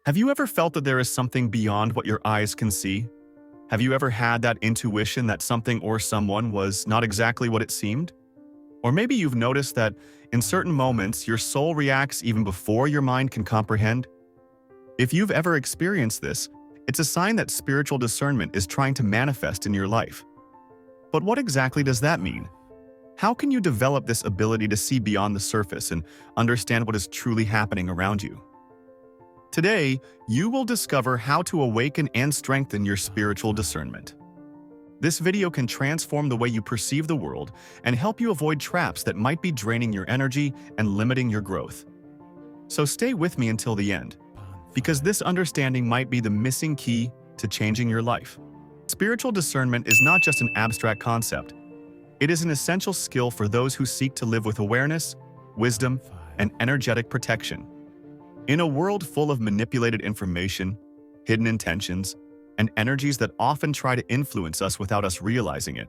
Have you ever felt that there is something beyond what your eyes can see? Have you ever had that intuition that something or someone was not exactly what it seemed? Or maybe you've noticed that in certain moments your soul reacts even before your mind can comprehend? If you've ever experienced this, it's a sign that spiritual discernment is trying to manifest in your life. But what exactly does that mean? How can you develop this ability to see beyond the surface and understand what is truly happening around you? Today, you will discover how to awaken and strengthen your spiritual discernment. This video can transform the way you perceive the world and help you avoid traps that might be draining your energy and limiting your growth. So stay with me until the end, because this understanding might be the missing key to changing your life. Spiritual discernment is not just an abstract concept. It is an essential skill for those who seek to live with awareness, wisdom, and energetic protection. In a world full of manipulated information, hidden intentions, and energies that often try to influence us without us realizing it,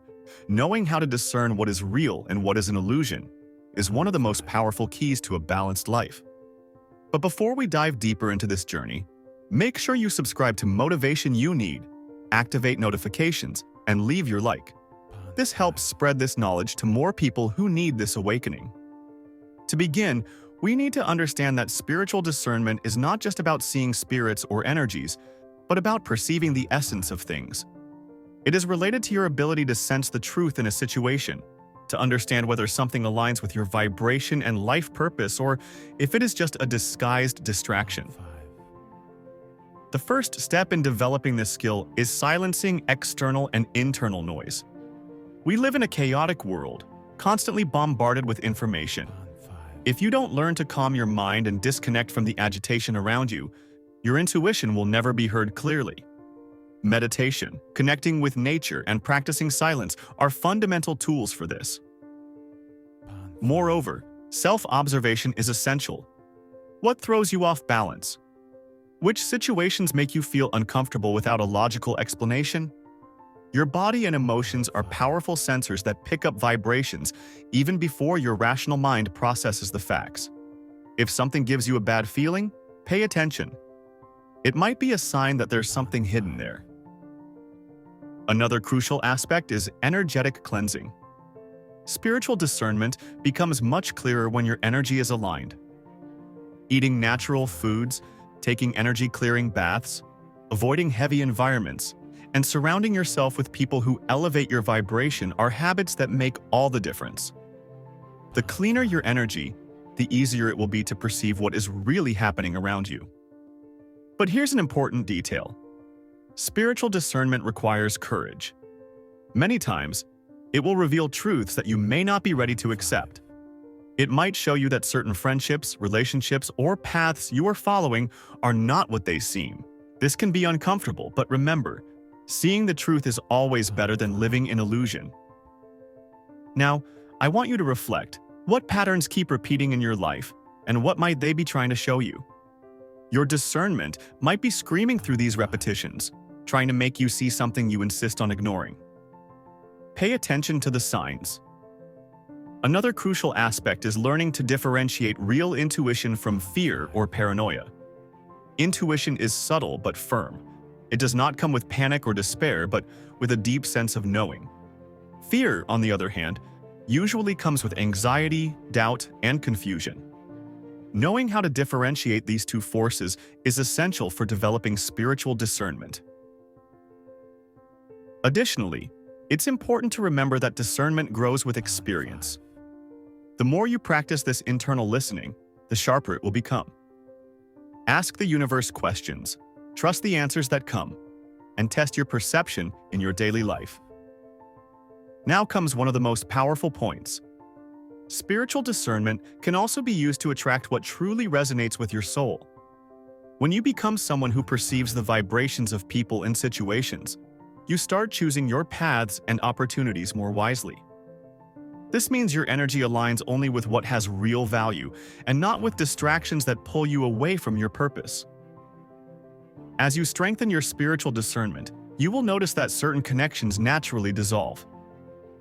knowing how to discern what is real and what is an illusion is one of the most powerful keys to a balanced life. But before we dive deeper into this journey, make sure you subscribe to Motivation You Need, activate notifications, and leave your like. This helps spread this knowledge to more people who need this awakening. To begin, we need to understand that spiritual discernment is not just about seeing spirits or energies, but about perceiving the essence of things. It is related to your ability to sense the truth in a situation, to understand whether something aligns with your vibration and life purpose or if it is just a disguised distraction. The first step in developing this skill is silencing external and internal noise. We live in a chaotic world, constantly bombarded with information. If you don't learn to calm your mind and disconnect from the agitation around you, your intuition will never be heard clearly. Meditation, connecting with nature, and practicing silence are fundamental tools for this. Moreover, self-observation is essential. What throws you off balance? Which situations make you feel uncomfortable without a logical explanation? Your body and emotions are powerful sensors that pick up vibrations even before your rational mind processes the facts. If something gives you a bad feeling, pay attention. It might be a sign that there's something hidden there. Another crucial aspect is energetic cleansing. Spiritual discernment becomes much clearer when your energy is aligned. Eating natural foods, taking energy-clearing baths, avoiding heavy environments, and surrounding yourself with people who elevate your vibration are habits that make all the difference. The cleaner your energy, the easier it will be to perceive what is really happening around you. But here's an important detail. Spiritual discernment requires courage. Many times, it will reveal truths that you may not be ready to accept. It might show you that certain friendships, relationships, or paths you are following are not what they seem. This can be uncomfortable, but remember, seeing the truth is always better than living in illusion. Now, I want you to reflect. What patterns keep repeating in your life, and what might they be trying to show you? Your discernment might be screaming through these repetitions, trying to make you see something you insist on ignoring. Pay attention to the signs. Another crucial aspect is learning to differentiate real intuition from fear or paranoia. Intuition is subtle but firm. It does not come with panic or despair, but with a deep sense of knowing. Fear, on the other hand, usually comes with anxiety, doubt, and confusion. Knowing how to differentiate these two forces is essential for developing spiritual discernment. Additionally, it's important to remember that discernment grows with experience. The more you practice this internal listening, the sharper it will become. Ask the universe questions, trust the answers that come, and test your perception in your daily life. Now comes one of the most powerful points. Spiritual discernment can also be used to attract what truly resonates with your soul. When you become someone who perceives the vibrations of people and situations, you start choosing your paths and opportunities more wisely. This means your energy aligns only with what has real value and not with distractions that pull you away from your purpose. As you strengthen your spiritual discernment, you will notice that certain connections naturally dissolve.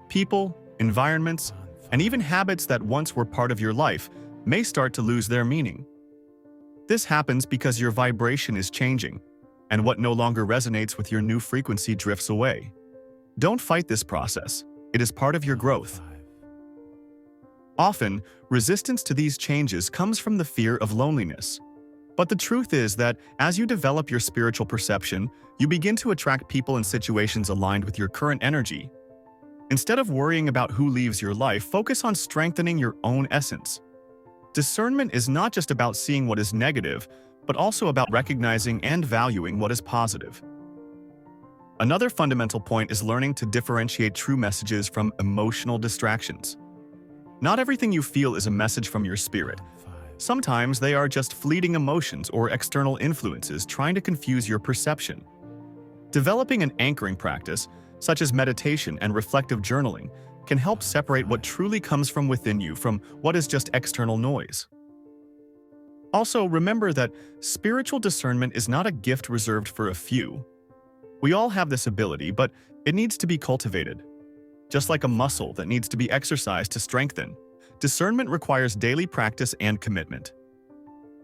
People, environments, and even habits that once were part of your life may start to lose their meaning. This happens because your vibration is changing, and what no longer resonates with your new frequency drifts away. Don't fight this process. It is part of your growth. Often, resistance to these changes comes from the fear of loneliness. But the truth is that as you develop your spiritual perception, you begin to attract people and situations aligned with your current energy. Instead of worrying about who leaves your life, focus on strengthening your own essence. Discernment is not just about seeing what is negative, but also about recognizing and valuing what is positive. Another fundamental point is learning to differentiate true messages from emotional distractions. Not everything you feel is a message from your spirit. Sometimes they are just fleeting emotions or external influences trying to confuse your perception. Developing an anchoring practice, such as meditation and reflective journaling, can help separate what truly comes from within you from what is just external noise. Also, remember that spiritual discernment is not a gift reserved for a few. We all have this ability, but it needs to be cultivated. Just like a muscle that needs to be exercised to strengthen, discernment requires daily practice and commitment.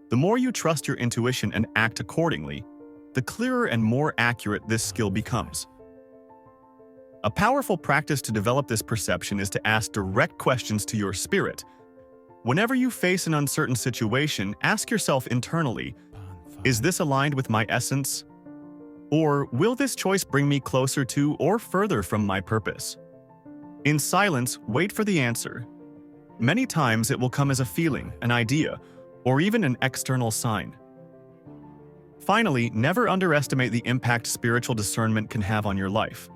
The more you trust your intuition and act accordingly, the clearer and more accurate this skill becomes. A powerful practice to develop this perception is to ask direct questions to your spirit. Whenever you face an uncertain situation, ask yourself internally, is this aligned with my essence? Or will this choice bring me closer to or further from my purpose? In silence, wait for the answer. Many times it will come as a feeling, an idea, or even an external sign. Finally, never underestimate the impact spiritual discernment can have on your life.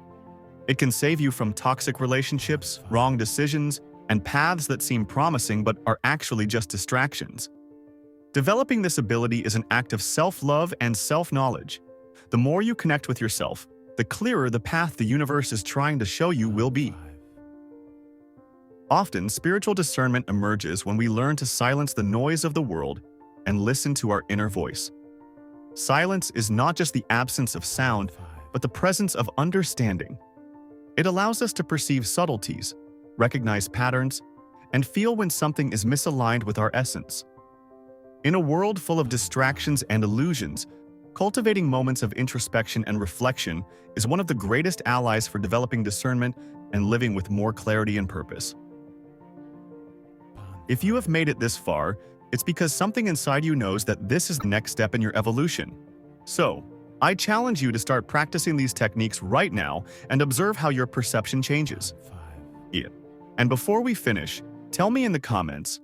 It can save you from toxic relationships, wrong decisions, and paths that seem promising but are actually just distractions. Developing this ability is an act of self-love and self-knowledge. The more you connect with yourself, the clearer the path the universe is trying to show you will be. Often, spiritual discernment emerges when we learn to silence the noise of the world and listen to our inner voice. Silence is not just the absence of sound, but the presence of understanding. It allows us to perceive subtleties, recognize patterns, and feel when something is misaligned with our essence. In a world full of distractions and illusions, cultivating moments of introspection and reflection is one of the greatest allies for developing discernment and living with more clarity and purpose. If you have made it this far, it's because something inside you knows that this is the next step in your evolution. So, I challenge you to start practicing these techniques right now and observe how your perception changes. And before we finish, tell me in the comments,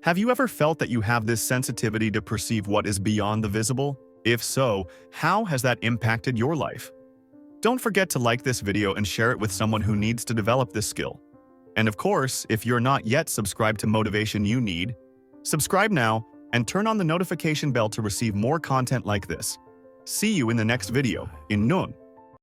have you ever felt that you have this sensitivity to perceive what is beyond the visible? If so, how has that impacted your life? Don't forget to like this video and share it with someone who needs to develop this skill. And of course, if you're not yet subscribed to Motivation You Need, subscribe now and turn on the notification bell to receive more content like this. See you in the next video. In Nun.